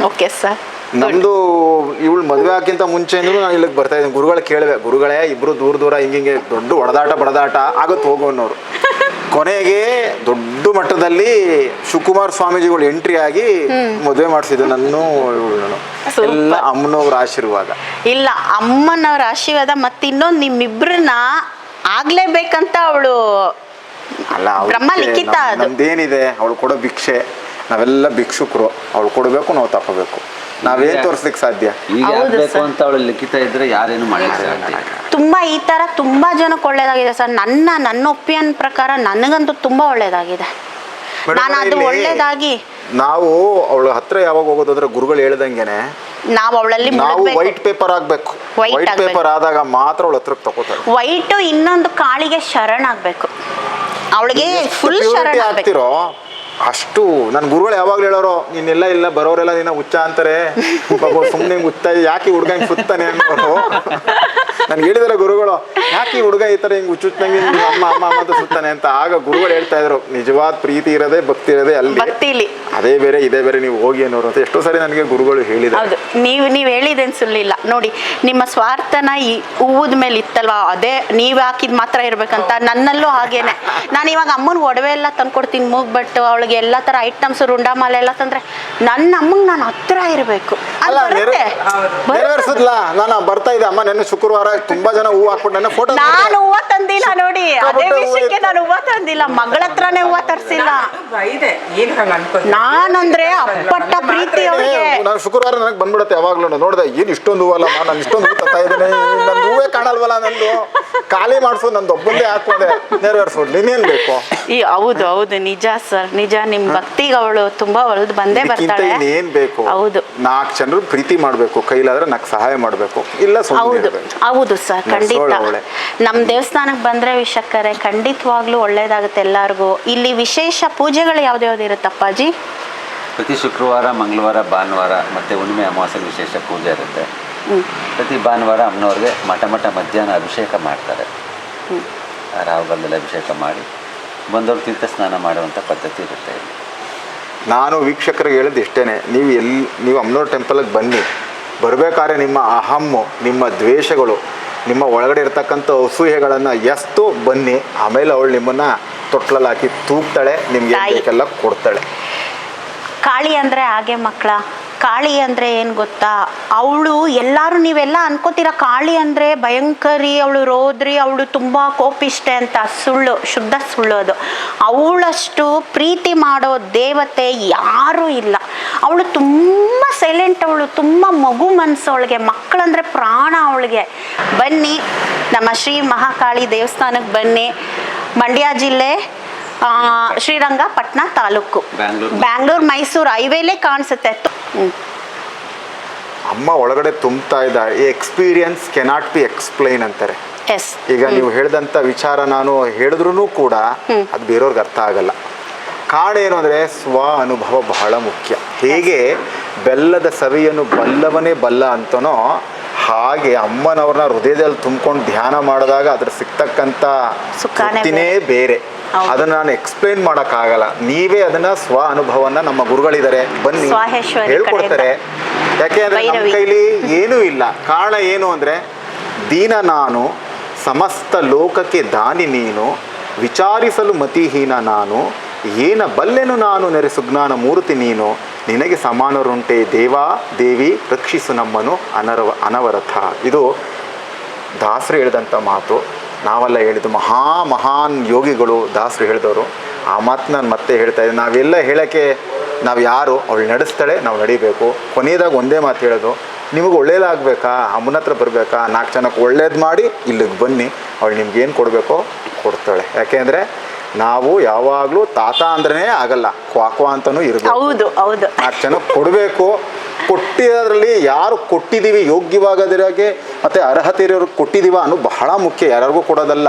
Okay sir. ನಮ್ದು ಇವಳು ಮದುವೆ ಆಗಿಂತ ಮುಂಚೆನೂ ನಾನು ಇಲ್ಲಿಗೆ ಬರ್ತಾ ಇದ್ದೀನಿ. ಗುರುಗಳು ಕೇಳಿದೆ, ಗುರುಗಳೇ ಇಬ್ರು ದೂರ ಹಿಂಗೆ ದೊಡ್ಡ ಬಡದಾಟ ಆಗುತ್ತೆ ಹೋಗೋನವ್ರು. ಕೊನೆಗೆ ದೊಡ್ಡ ಮಟ್ಟದಲ್ಲಿ ಶಿವಕುಮಾರ್ ಸ್ವಾಮೀಜಿಗಳು ಎಂಟ್ರಿ ಆಗಿ ಮದುವೆ ಮಾಡಿಸಿದ್ದು ನಾನು ಇವಳು. ಎಲ್ಲ ಅಮ್ಮನವ್ರ ಆಶೀರ್ವಾದ. ಇಲ್ಲ, ಅಮ್ಮನವ್ರ ಆಶೀರ್ವಾದ. ಮತ್ತೆ ಇನ್ನೊಂದು, ನಿಮ್ಮಿಬ್ರನ್ನ ಆಗ್ಲೇಬೇಕಂತ ಅವಳು ಅಲ್ಲ, ಬ್ರಹ್ಮ ಲಿಖಿತ. ನಮ್ದೇನಿದೆ, ಅವಳು ಕೊಡೋ ಭಿಕ್ಷೆ. ನಾವೆಲ್ಲ ಭಿಕ್ಷುಕರು, ಅವಳು ಕೊಡಬೇಕು, ನಾವು ತಗೋಬೇಕು. ನಾವೇನ್ ತೋರಿಸ್ಲಿಕ್ಕೆ ಸಾಧ್ಯ? ಈಗ ಆಗ್ಬೇಕು ಅಂತ ಅವಳು ಲಿಖಿತ ಇದ್ರೆ ಯಾರೇನು ಮಾಡಲಿಕ್ಕೆ ತುಂಬಾ ಈ ತರ ತುಂಬಾ ಜನಕ್ಕೆ ಒಳ್ಳೇದಾಗಿದೆ ಸರ್. ನನ್ನ ಒಪಿನಿಯನ್ ಪ್ರಕಾರ ನನಗಂತೂ ತುಂಬಾ ಒಳ್ಳೇದಾಗಿದೆ. ನಾನು ಅದು ಒಳ್ಳೇದಾಗಿ ನಾವು ಅವಳ ಹತ್ರ ಯಾವಾಗ ಹೋಗೋದಾದ್ರೆ ಗುರುಗಳು ಹೇಳ್ದಂಗೆನೆ ನಾವು ಅವಳಲ್ಲಿ ವೈಟ್ ಪೇಪರ್ ಆಗ್ಬೇಕು. ವೈಟ್ ಪೇಪರ್ ಆದಾಗ ಮಾತ್ರ ಅವಳ ಹತ್ರಕ್ಕೆ ತಗೋತಾರೆ. ವೈಟ್ ಇನ್ನೊಂದು ಕಾಳಿಗೆ ಶರಣ ಆಗ್ಬೇಕು. ಅವಳಿಗೆ ಫುಲ್ ಶರಣ ಆಗ್ತಿರೋ ಅಷ್ಟು. ನನ್ನ ಗುರುಗಳು ಯಾವಾಗ್ಲೂ ಹೇಳೋರು, ನೀನೆಲ್ಲ ಇಲ್ಲ ಬರೋರೆಲ್ಲ ನಿನ್ನ ಹುಚ್ಚ ಅಂತಾರೆ, ಸುಮ್ಮನೆ ಹುಚ್ಚ, ಯಾಕೆ ಹುಡುಗ ಹಿಂಗೆ ಸುತ್ತಾನೆ ಅನ್ನೋರು. ನನ್ಗೆ ಹೇಳಿದಾರೆ ಗುರುಗಳು, ಯಾಕೆ ಹುಡುಗ ಈ ತರ ಹಿಂಗೆ ಹುಚ್ಚುಚ್ಚಂಗೆ ಅಮ್ಮ ಅಂತ ಸುತ್ತಾನೆ ಅಂತ. ಆಗ ಗುರುಗಳು ಹೇಳ್ತಾ ಇದ್ರು, ನಿಜವಾದ ಪ್ರೀತಿ ಇರೋದೇ ಭಕ್ತಿ ಇರೋದೇ ಅಲ್ಲಿ, ಅದೇ ಬೇರೆ ಇದೇ ಬೇರೆ, ನೀವು ಹೋಗಿ ಅನ್ನೋರು ಅಂತ ಎಷ್ಟೋ ಸಾರಿ ನನಗೆ ಗುರುಗಳು ಹೇಳಿದ್ರು. ಹೌದು, ನೀವು ಹೇಳಿದೇನು ಸುಳ್ಳಿಲ್ಲ ನೋಡಿ. ನಿಮ್ಮ ಸ್ವಾರ್ಥನ ಈ ಹೂವದ ಮೇಲೆ ಇತ್ತಲ್ವಾ, ಅದೇ ನೀವು ಹಾಕಿದ್ ಮಾತ್ರ ಇರ್ಬೇಕಂತ. ನನ್ನಲ್ಲೂ ಹಾಗೇನೆ. ನಾನು ಇವಾಗ ಅಮ್ಮನ ಒಡವೆ ಎಲ್ಲ ತಂದ್ಕೊಡ್ತೀನಿ, ಮೂಗ್ಬಟ್ಟು ಅವಳಿಗೆ ಎಲ್ಲ ತರ ಐಟಮ್ಸ್, ರುಂಡಮಾಲೆ ಎಲ್ಲ ತಂದ್ರೆ ನನ್ನ ಅಮ್ಮಂಗೆ ನಾನು ಹತ್ರ ಇರಬೇಕು. ನೆರವೇರಿಸಿದ್ಲ. ನಾನು ಬರ್ತಾ ಇದ್ದೆ ಅಮ್ಮ, ನೆನ್ನೆ ಶುಕ್ರವಾರ ತುಂಬಾ ಜನ ಹೂವು ಹಾಕ್ಬಿಟ್ಟು ನನ್ನ ಫೋಟೋ. ನಾನು ಹೂವ ತಂದಿಲ್ಲ ನೋಡಿ, ಅದೇ ವಿಷಯಕ್ಕೆ ನಾನು ಹೂವ ತಂದಿಲ್ಲ. ಮಗಳ ಹತ್ರನೇ ಹೂವ ತರಿಸಿಲ್ಲ. ನಾನಂದ್ರೆ ಅಪ್ಪಟ್ಟ ಪ್ರೀತಿ ಅವಳಿಗೆ. ನಾನು ಶುಕ್ರವಾರ ನನಗೆ ಬಂದ್ಬಿಡುತ್ತೆ ಯಾವಾಗ್ಲೂ. ನೋಡ್ದೆ, ಏನ್ ಇಷ್ಟೊಂದು ಹೂವಲ್ಲ, ನಾನು ಇಷ್ಟೊಂದು ಹೂ ತರ್ತಾ ಇದ್ದೇನೆ, ನನ್ನ ಹೂವೇ ಕಾಣಲ್ವಲ್ಲ, ನಂದು ಖಾಲಿ ಮಾಡಿಸೋದು, ನಂದು ಒಬ್ಬಂದೇ ಹಾಕೊಂಡೆ, ನೆರವೇರಿಸೋದು, ನೀನೇನ್ ಬೇಕು? ಹೌದು ನಿಜ ಸರ್, ನಿಜ. ನಿಮ್ ಭಕ್ತಿಗೆ ಅವಳು ತುಂಬಾ ಒಳ್ದು ಬಂದೇ ಬರ್ತಾಳೆ. ಏನ್ ಬೇಕು? ಹೌದು, 4 ಜನರು ಪ್ರೀತಿ ಮಾಡ್ಬೇಕು, ಕೈಲಾದ್ರೆ ನಾಕ್ ಸಹಾಯ ಮಾಡ್ಬೇಕು, ಇಲ್ಲ ಹೌದು ಸರ್, ಖಂಡಿತ. ನಮ್ ದೇವಸ್ಥಾನಕ್ಕೆ ಬಂದ್ರೆ ವೀಕ್ಷಕರೇ ಖಂಡಿತವಾಗ್ಲೂ ಒಳ್ಳೇದಾಗುತ್ತೆ ಎಲ್ಲಾರ್ಗು. ಇಲ್ಲಿ ವಿಶೇಷ ಪೂಜೆಗಳು ಯಾವ್ದು ಇರುತ್ತಪ್ಪಾಜಿ? ಪ್ರತಿ ಶುಕ್ರವಾರ, ಮಂಗಳವಾರ, ಭಾನುವಾರ ಮತ್ತೆ ಹುಣ್ಣಿಮೆ ಅಮಾವಾಸ್ಯೆ ವಿಶೇಷ ಪೂಜೆ ಇರುತ್ತೆ. ಪ್ರತಿ ಭಾನುವಾರ ಅಮ್ಮನವ್ರಿಗೆ ಮಠ ಮಧ್ಯಾಹ್ನ ಅಭಿಷೇಕ ಮಾಡ್ತಾರೆ. ರಾಹುಗಂಧದಲ್ಲಿ ಅಭಿಷೇಕ ಮಾಡಿ ಬಂದವರು ತೀರ್ಥ ಸ್ನಾನ ಮಾಡುವಂಥ ಪದ್ಧತಿ ಇರುತ್ತೆ. ನಾನು ವೀಕ್ಷಕರಿಗೆ ಹೇಳಿದ್ದು ಇಷ್ಟೇನೆ, ನೀವು ಅಮ್ಮನವ್ರ ಟೆಂಪಲ್ಗೆ ಬನ್ನಿ. ಬರಬೇಕಾದ್ರೆ ನಿಮ್ಮ ಅಹಮ್ಮು, ನಿಮ್ಮ ದ್ವೇಷಗಳು, ನಿಮ್ಮ ಒಳಗಡೆ ಇರ್ತಕ್ಕಂಥ ಅಸೂಯೆಗಳನ್ನು ಎಸ್ತು ಬನ್ನಿ. ಆಮೇಲೆ ಅವಳು ನಿಮ್ಮನ್ನು ತೊಟ್ಲಲ್ಲಿ ಹಾಕಿ ತೂಗ್ತಾಳೆ, ನಿಮ್ಗೆ ಬೇಕೆಲ್ಲ ಕೊಡ್ತಾಳೆ. ಕಾಳಿ ಅಂದರೆ ಹಾಗೆ ಮಕ್ಕಳ. ಕಾಳಿ ಅಂದರೆ ಏನು ಗೊತ್ತಾ, ಅವಳು ಎಲ್ಲರೂ ನೀವೆಲ್ಲ ಅನ್ಕೋತೀರ ಕಾಳಿ ಅಂದರೆ ಭಯಂಕರಿ, ಅವಳು ರೋದ್ರಿ, ಅವಳು ತುಂಬ ಕೋಪಿಷ್ಟೆ ಅಂತ. ಸುಳ್ಳು, ಶುದ್ಧ ಸುಳ್ಳು ಅದು. ಅವಳಷ್ಟು ಪ್ರೀತಿ ಮಾಡೋ ದೇವತೆ ಯಾರೂ ಇಲ್ಲ. ಅವಳು ತುಂಬ ಸೈಲೆಂಟ್, ಅವಳು ತುಂಬ ಮಗು ಮನಸ್ಸು ಅವಳಿಗೆ. ಮಕ್ಕಳಂದರೆ ಪ್ರಾಣ ಅವಳಿಗೆ. ಬನ್ನಿ, ನಮ್ಮ ಶ್ರೀ ಮಹಾಕಾಳಿ ದೇವಸ್ಥಾನಕ್ಕೆ ಬನ್ನಿ. ಮಂಡ್ಯ ಜಿಲ್ಲೆ, ಶ್ರೀರಂಗಪಟ್ಟಣ ತಾಲೂಕು, ಬ್ಯಾಂಗ್ಳೂರ್ ಮೈಸೂರು ಹೈವೇಲೇ ಕಾಣಿಸುತ್ತೆ. ಅಮ್ಮ ಒಳಗಡೆ ತುಂಬ್ತಾ ಇದ್ದಾರೆ. ಎಕ್ಸ್ಪೀರಿಯನ್ಸ್ ಕೆನಾಟ್ ಬಿ ಎಕ್ಸ್ಪ್ಲೈನ್ ಅಂತಾರೆ. ಈಗ ನೀವು ಹೇಳಿದಂಥ ವಿಚಾರ ನಾನು ಹೇಳಿದ್ರೂ ಕೂಡ ಅದು ಬೇರೆಯವ್ರಿಗೆ ಅರ್ಥ ಆಗಲ್ಲ. ಕಾರಣ ಏನು ಅಂದರೆ ಸ್ವ ಅನುಭವ ಬಹಳ ಮುಖ್ಯ. ಹೇಗೆ ಬೆಲ್ಲದ ಸವಿಯನ್ನು ಬಲ್ಲವನೇ ಬಲ್ಲ ಅಂತನೋ ಹಾಗೆ ಅಮ್ಮನವ್ರನ್ನ ಹೃದಯದಲ್ಲಿ ತುಂಬ್ಕೊಂಡು ಧ್ಯಾನ ಮಾಡಿದಾಗ ಅದ್ರ ಸಿಗ್ತಕ್ಕಂಥ ಸುಖಾನೇ ತೃಪ್ತಿನೇ ಬೇರೆ. ಹೌದು. ಅದನ್ನ ನಾನು ಎಕ್ಸ್ಪ್ಲೈನ್ ಮಾಡೋಕ್ಕಾಗಲ್ಲ. ನೀವೇ ಅದನ್ನ ಸ್ವ ಅನುಭವನ ನಮ್ಮ ಗುರುಗಳಿದ್ದಾರೆ, ಬನ್ನಿ ಸ್ವಾಹೇಶ್ವರಿ ಹೇಳ್ಕೊಡ್ತಾರೆ. ಯಾಕೆಂದ್ರೆ ನಮ್ಮ ಭೈರವಿ. ಕೈಲಿ ಏನೂ ಇಲ್ಲ. ಕಾರಣ ಏನು ಅಂದರೆ, ದೀನ ನಾನು, ಸಮಸ್ತ ಲೋಕಕ್ಕೆ ದಾನಿ ನೀನು, ವಿಚಾರಿಸಲು ಮತಿಹೀನ ನಾನು, ಏನ ಬಲ್ಲೆನು ನಾನು ನೆರೆ ಸುಜ್ಞಾನ ಮೂರ್ತಿ ನೀನು, ನಿನಗೆ ಸಮಾನರುಂಟೆ ದೇವಾ ದೇವಿ ರಕ್ಷಿಸು ನಮ್ಮನು ಅನವರಥ. ಇದು ದಾಸರು ಹೇಳಿದಂಥ ಮಾತು, ನಾವೆಲ್ಲ ಹೇಳಿದ್ದು. ಮಹಾನ್ ಯೋಗಿಗಳು ದಾಸರು ಹೇಳಿದವರು. ಆ ಮಾತು ನಾನು ಮತ್ತೆ ಹೇಳ್ತಾ ಇದ್ದೀನಿ. ನಾವೆಲ್ಲ ಹೇಳೋಕ್ಕೆ ನಾವು ಯಾರು, ಅವಳು ನಡೆಸ್ತಾಳೆ, ನಾವು ನಡಿಬೇಕು. ಕೊನೆಯದಾಗ ಒಂದೇ ಮಾತು ಹೇಳೋದು, ನಿಮಗೆ ಒಳ್ಳೇದಾಗಬೇಕಾ, ಅಮ್ಮನ ಹತ್ರ ಬರಬೇಕಾ, 4 ಜನಕ್ಕೆ ಒಳ್ಳೇದು ಮಾಡಿ ಇಲ್ಲಿಗೆ ಬನ್ನಿ, ಅವಳು ನಿಮ್ಗೇನು ಕೊಡಬೇಕೋ ಕೊಡ್ತಾಳೆ. ಯಾಕೆಂದರೆ ನಾವು ಯಾವಾಗಲೂ ತಾತ ಅಂದ್ರೇ ಆಗಲ್ಲ, ಕ್ವಾಕ್ವಾ ಅಂತಲೂ ಇರಬೇಕು. ಹೌದು ಹೌದು. 4 ಜನಕ್ಕೆ ಕೊಡಬೇಕು. ಕೊಟ್ಟಿರೋದ್ರಲ್ಲಿ ಯಾರು ಕೊಟ್ಟಿದ್ದೀವಿ, ಯೋಗ್ಯವಾಗದಿರೋಗೆ ಮತ್ತು ಅರ್ಹತೆ ಇರೋರಿಗೆ ಕೊಟ್ಟಿದ್ದೀವ ಅನ್ನೋದು ಬಹಳ ಮುಖ್ಯ. ಯಾರಿಗೂ ಕೊಡೋದಲ್ಲ.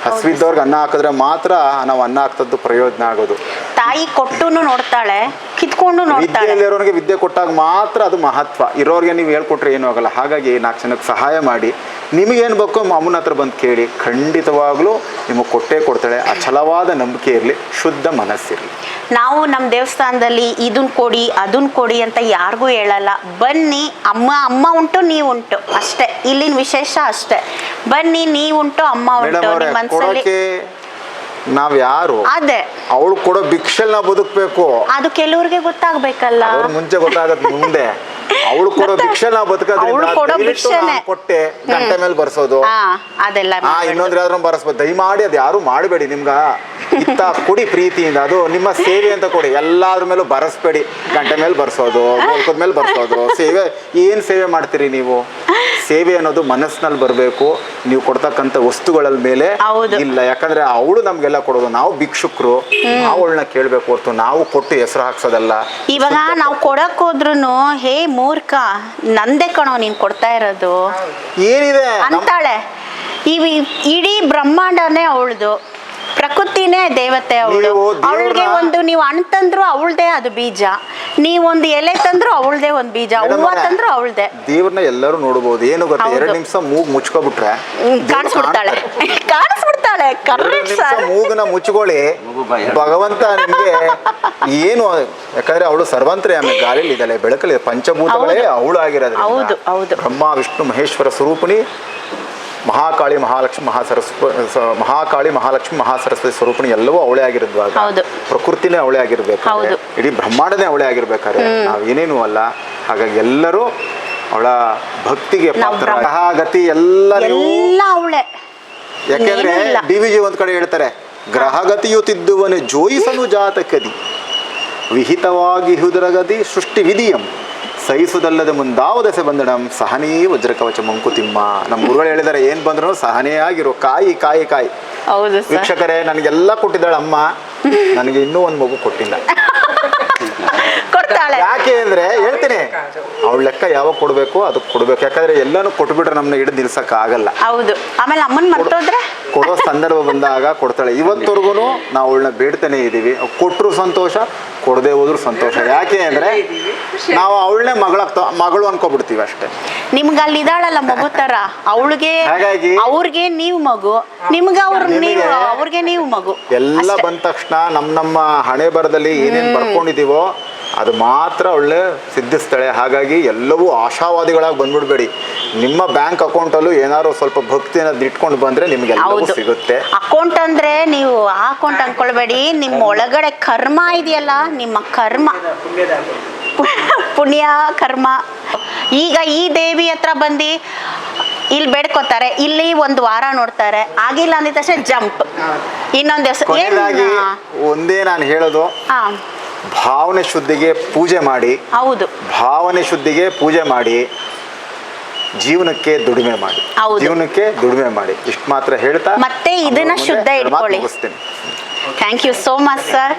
ಹಸಿವಿದ್ದವ್ರಿಗೆ ಅನ್ನ ಹಾಕಿದ್ರೆ ಮಾತ್ರ ನಾವು ಅನ್ನ ಹಾಕ್ತದ್ದು ಪ್ರಯೋಜನ ಆಗೋದು. ತಾಯಿ ಕೊಟ್ಟು ನೋಡ್ತಾಳೆ, ಕಿತ್ಕೊಂಡು ನೋಡ್ತಾಳೆ. ವಿದ್ಯೆಯಲ್ಲಿರೋರಿಗೆ ವಿದ್ಯೆ ಕೊಟ್ಟಾಗ ಮಾತ್ರ ಅದು ಮಹತ್ವ. ಇರೋರಿಗೆ ನೀವು ಹೇಳ್ಕೊಟ್ರೆ ಏನೂ ಆಗಲ್ಲ. ಹಾಗಾಗಿ 4 ಜನಕ್ಕೆ ಸಹಾಯ ಮಾಡಿ, ನಿಮಗೇನು ಬೇಕೋ ಅಮ್ಮನ ಹತ್ರ ಬಂದು ಕೇಳಿ, ಖಂಡಿತವಾಗ್ಲೂ ನಿಮಗೆ ಕೊಟ್ಟೇ ಕೊಡ್ತಾಳೆ. ಅಚಲವಾದ ನಂಬಿಕೆ ಇರಲಿ, ಶುದ್ಧ ಮನಸ್ಸಿರಲಿ. ನಾವು ನಮ್ಮ ದೇವಸ್ಥಾನದಲ್ಲಿ ಇದನ್ನ ಕೊಡಿ ಅದನ್ನ ಕೊಡಿ ಅಂತ ಯಾರಿಗೂ ಹೇಳಲ್ಲ. ಬನ್ನಿ, ಅಮ್ಮ ಉಂಟು, ನೀವುಂಟು, ಅಷ್ಟೇ. ಇಲ್ಲಿನ ವಿಶೇಷ ಅಷ್ಟೇ. ಬನ್ನಿ, ನೀವುಂಟು, ಅಮ್ಮ ಉಂಟು. ನಿಮ್ಮ ಮನಸ್ಸಲ್ಲಿ ನಾವ್ ಯಾರು, ಅದೇ ಅವಳು ಕೊಡೋ ಭಿಕ್ಷೆಲ್ ನಾವು ಬದುಕಬೇಕು. ಅದು ಕೆಲವ್ರಿಗೆ ಗೊತ್ತಾಗ್ಬೇಕಲ್ಲ. ಅವ್ರ ಮುಂಚೆ ಗೊತ್ತಾಗತ್ತೆ ಮುಂದೆ. ಅವಳು ಕೊಡೋ ಭಿಕ್ಷೆ ನಾವು ಬದುಕೋದ್ರಿಂದ ಕೊಟ್ಟೆ ಗಂಟೆ ಮೇಲೆ ಬರ್ಸೋದು, ಅದೆಲ್ಲ ಇನ್ನೊಂದ್ರೆ ಯಾವ್ದು ಬರ್ಸ್ಬೋದು. ದಯಮಾಡಿ ಅದು ಯಾರು ಮಾಡಬೇಡಿ. ನಿಮ್ಗ ಇತ್ತ ಕೊಡಿ ಪ್ರೀತಿಯಿಂದ, ಅದು ನಿಮ್ಮ ಸೇವೆ ಅಂತ ಕೊಡಿ. ಎಲ್ಲಾದ್ರ ಮೇಲೂ ಬರಸ್ಬೇಡಿ. ಗಂಟೆ ಮೇಲೆ ಬರ್ಸೋದು, ಗೋಲ್ಕದ ಮೇಲೆ ಬರ್ಸೋದು. ಸೇವೆ ಏನ್ ಸೇವೆ ಮಾಡ್ತೀರಿ ನೀವು? ಸೇವೆ ಅನ್ನೋದು ಮನಸ್ಸಿನಲ್ಲಿ ಬರಬೇಕು. ನೀವು ಕೊಡ್ತಕ್ಕಂಥ ವಸ್ತುಗಳ ಮೇಲೆ ಇಲ್ಲ. ಯಾಕಂದ್ರೆ ಅವಳು ನಮ್ಗೆಲ್ಲ ಕೊಡೋದು. ನಾವು ಭಿಕ್ಷುಕರು, ನಾವು ಅವಳನ್ನ ಕೇಳ್ಬೇಕು ಹೊರ್ತು ನಾವು ಕೊಟ್ಟು ಹೆಸರು ಹಾಕ್ಸೋದಲ್ಲ. ಇವಾಗ ನಾವು ಕೊಡಕ್ ಹೋದ್ರು, ಹೇ ಮೂರ್ಖ, ನಂದೇ ಕಣೋ ನೀನ್ ಕೊಡ್ತಾ ಇರೋದು ಏನಿದೆ ಅಂತಾಳೆ. ಇಡೀ ಬ್ರಹ್ಮಾಂಡನೇ ಅವಳದು, ಪ್ರಕೃತಿನೇ ದೇವತೆ ಅವಳು. ಅವಳಿಗೆ ಒಂದು ನೀವು ಹಣ್ಣು ತಂದ್ರು ಅವಳದೇ ಅದು ಬೀಜ, ನೀವೊಂದು ಎಲೆ ತಂದ್ರು ಅವಳದೇ ಒಂದು ಬೀಜ, ಹೂವ ತಂದ್ರು ಅವಳದೇ. ದೇವ್ರನ್ನ ಎಲ್ಲರೂ ನೋಡ್ಬೋದು. ಏನು ಗೊತ್ತಾ, 2 ನಿಮಿಷ ಮೂಗ್ ಮುಚ್ಕೊಬಿಟ್ರೆ ಕಾಣಿಸ್ಬಿಡ್ತಾಳೆ. ಮೂಗನ ಮುಚ್ಕೊಳ್ಳಿ, ಭಗವಂತ ನಿಮ್ಗೆ ಏನು. ಯಾಕಂದ್ರೆ ಅವಳು ಸರ್ವಂತರ್ಯಾಮಿ, ಗಾಳಿಲಿ ಇದ್ದಾಳೆ, ಬೆಳಕಲ್ಲಿ ಪಂಚಭೂತಗಳೇ ಅವಳು ಆಗಿರೋದ್ರಿಂದ. ಬ್ರಹ್ಮ ವಿಷ್ಣು ಮಹೇಶ್ವರ ಸ್ವರೂಪಿಣಿ, ಮಹಾಕಾಳಿ ಮಹಾಲಕ್ಷ್ಮಿ ಮಹಾಸರಸ್ವತಿ ಸ್ವರೂಪಿಣಿ ಎಲ್ಲವೂ ಅವಳೇ ಆಗಿರೋದ್ವಾಗ ಪ್ರಕೃತಿನೇ ಅವಳೇ ಆಗಿರ್ಬೇಕು, ಇಡೀ ಬ್ರಹ್ಮಾಂಡನೇ ಅವಳೇ ಆಗಿರ್ಬೇಕಾದ್ರೆ ನಾವು ಏನೇನು ಅಲ್ಲ. ಹಾಗಾಗಿ ಎಲ್ಲರೂ ಅವಳ ಭಕ್ತಿಗೆ ಪಾತ್ರ. ಗತಿ ಎಲ್ಲ ಅವಳೇ. ಯಾಕೆಂದ್ರೆ DVG ಒಂದ್ ಕಡೆ ಹೇಳ್ತಾರೆ, ಗ್ರಹಗತಿಯು ತಿದ್ದುವನೆ ಜೋಯಿಸನು ಜಾತಕದಿ, ವಿಹಿತವಾಗಿ ಹುದರಗದಿ ಸೃಷ್ಟಿ ವಿಧಿಯಂ, ಸಹಿಸುವುದಲ್ಲದೆ ಮುಂದಾವದಸೆ ಬಂದಡಂ, ಸಹನೇ ವಜ್ರಕವಚ ಮಂಕುತಿಮ್ಮ. ನಮ್ಮ ಗುರುಗಳು ಹೇಳಿದ್ದಾರೆ, ಏನ್ ಬಂದ್ರು ಸಹನೇ ಆಗಿರೋ, ಕಾಯಿ ಕಾಯಿ ಕಾಯಿ. ವೀಕ್ಷಕರೇ, ನನಗೆಲ್ಲ ಕೊಟ್ಟಿದ್ದಾಳೆ ಅಮ್ಮ, ನನಗೆ ಇನ್ನೂ ಒಂದು ಮಗು ಕೊಟ್ಟಿಲ್ಲ. ಯಾಕೆ ಅಂದ್ರೆ ಹೇಳ್ತೀನಿ, ಅವಳ ಲೆಕ್ಕ ಯಾವಾಗ ಕೊಡ್ಬೇಕು ಅದಕ್ಕೆ ಕೊಡ್ಬೇಕು. ಯಾಕಂದ್ರೆ ಎಲ್ಲಾನು ಕೊಟ್ಬಿಟ್ರೆ ನಮ್ನ ಹಿಡಿದು ನಿಲ್ಸಕ್ ಆಗಲ್ಲ. ಆಮೇಲೆ ಅಮ್ಮನ್ ಮರ್ತೋದ್ರೆ ಕೊಡೋ ಸಂದರ್ಭ ಬಂದಾಗ ಕೊಡ್ತಾಳೆ. ಇವತ್ತವರೆಗೂ ನಾವು ಅವಳನ್ನ ಬೇಡ್ತಾನೆ ಇದೀವಿ. ಕೊಟ್ಟರು ಸಂತೋಷ, ಕೊಡದೆ ಹೋದ್ರು ಸಂತೋಷ. ಯಾಕೆ ಅಂದ್ರೆ ನಾವು ಅವಳನ್ನೇ ಮಗಳು ಅನ್ಕೋಬಿಡ್ತೀವಿ ಅಷ್ಟೇ. ನಿಮ್ಗೆ ಅಲ್ಲಿ ಇದಾಳಲ್ಲ ಮಗು ತರ, ಅವಳಿಗೆ ಅವ್ರಿಗೆ ನೀವು ಮಗು, ನಿಮ್ಗೆ ಅವ್ರಿಗೆ ನೀವು ಮಗು. ಎಲ್ಲ ಬಂದ ತಕ್ಷಣ ನಮ್ಮ ಹಣೆ ಬರದಲ್ಲಿ ಏನೇನ್ ಬರ್ಕೊಂಡಿದೀವೋ ಅದು ಮಾತ್ರ ಒಳ್ಳೆ ಸಿದ್ಧಿಸ್ತಾಳೆ. ಹಾಗಾಗಿ ಎಲ್ಲವೂ ಆಶಾವಾದಿಗಳಾಗಿ ಬಂದ್ಬಿಡ್ಬೇಡಿ. ನಿಮ್ಮ ಬ್ಯಾಂಕ್ ಅಕೌಂಟಲ್ಲೂ ಏನಾದ್ರು ಸ್ವಲ್ಪ ಭಕ್ತಿ ಅನ್ನೋದು ಇಟ್ಕೊಂಡು ಬಂದ್ರೆ ನಿಮ್ಗೆ ಎಲ್ಲವೂ ಸಿಗುತ್ತೆ. ಅಕೌಂಟ್ ಅಂದ್ರೆ ನೀವು ಆ ಅಕೌಂಟ್ ಅನ್ಕೊಳ್ಬೇಡಿ, ನಿಮ್ಮ ಒಳಗಡೆ ಕರ್ಮ ಇದೆಯಲ್ಲ, ನಿಮ್ಮ ಕರ್ಮ, ಪುಣ್ಯ ಕರ್ಮ. ಈಗ ಈ ದೇವಿ ಹತ್ರ ಬಂದು ಇಲ್ಲಿ ಬೇಡ್ಕೋತಾರೆ, ಇಲ್ಲಿ 1 ವಾರ ನೋಡ್ತಾರೆ, ಆಗಿಲ್ಲ ಅಂದಿದ ತಕ್ಷಣ ಜಂಪ್ ಇನ್ನೊಂದ್ ದಿವಸ. ಒಂದೇ ನಾನು ಹೇಳೋದು, ಭಾವನೆ ಶುದ್ಧಿಗೆ ಪೂಜೆ ಮಾಡಿ. ಭಾವನೆ ಶುದ್ಧಿಗೆ ಪೂಜೆ ಮಾಡಿ, ಜೀವನಕ್ಕೆ ದುಡಿಮೆ ಮಾಡಿ. ಇಷ್ಟು ಮಾತ್ರ ಹೇಳ್ತಾ ಮತ್ತೆ ಇದನ್ನ ಶುದ್ಧ ಇಟ್ಕೊಳ್ಳಿ. Thank you so much sir.